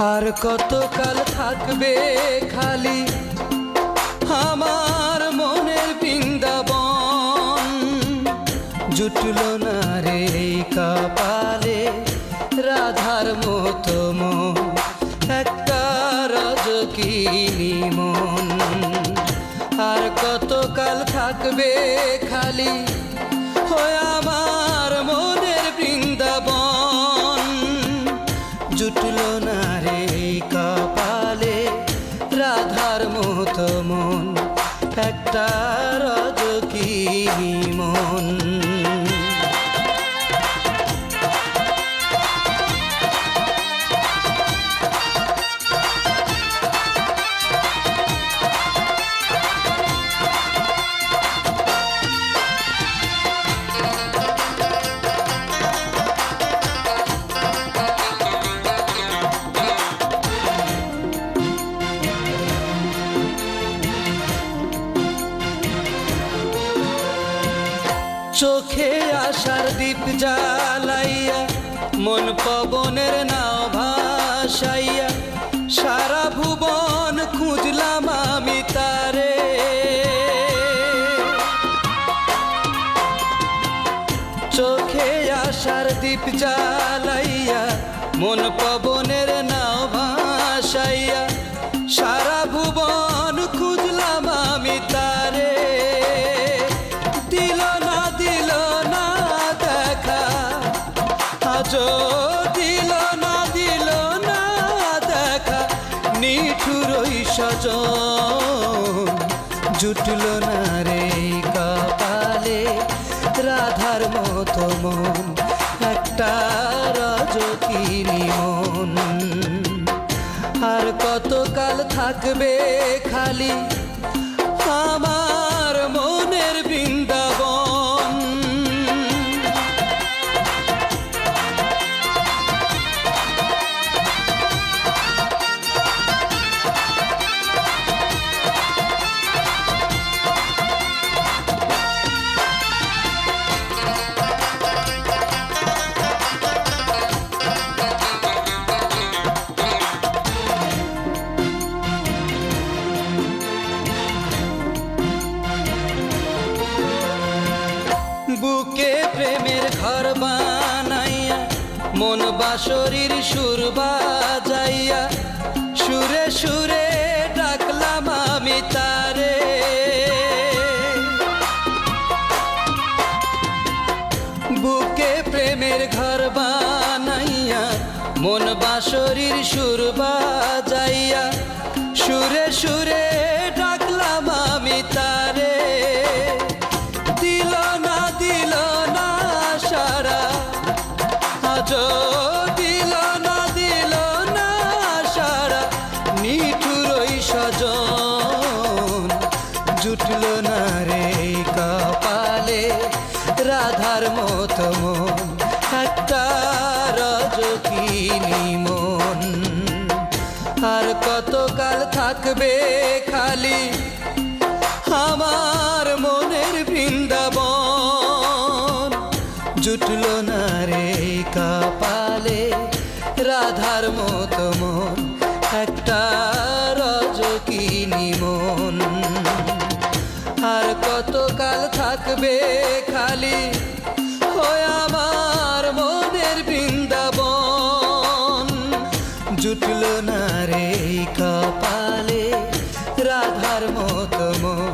আর কতকাল থাকবে খালি আমার মনের বৃন্দাবন, জুটল না রে কপালে রাধার মতো মন, একটা রজকিনী মন। আর কতকাল থাকবে খালি হয় আমার মনের বৃন্দাবন, জুটল না রে কপালে রাধার মতো মন, একটা রজকিনী মন। চোখে আশার দীপ জ্বালাইয়া মন পবনের নাও ভাসাইয়া সারা ভুবন খুঁজলাম আমি তারে। চোখে আশার দীপ জ্বালাইয়া মন পবনের নাও ভাসাইয়া সারা ভুবন খুঁজলাম আমি তারে। দিল না দেখা আজও দিল না দেখা নিঠুরই সজন, জুটল না রে কপালে রাধার মতো মন, একটা রজকিনী মন। আর কতকাল থাকবে খালি আমার মনের বৃন্দাবন। বুকে প্রেমের ঘর বানাইয়া মন বাঁশরীর সুর বাজাইয়া সুরে সুরে ডাকলাম আমি তারে। বুকে প্রেমের ঘর বানাইয়া মন বাঁশরীর সুর বাজাইয়া সুরে সুরে ডাকলাম আমি তারে। দিল না সারা আজও দিল না সারা নিঠুরই সজন, জুটল না রে কপালে রাধার মতো মন, একটা রজকিনী মন। আর কতকাল থাকবে খালি আমার মনের বৃন্দাবন, জুটল না রে কপালে রাধার মতো মন, একটা রজকিনী মন। আর কতকাল থাকবে খালি হয় আমার মনের বৃন্দাবন, জুটল না রে কপালে রাধার মতো মন।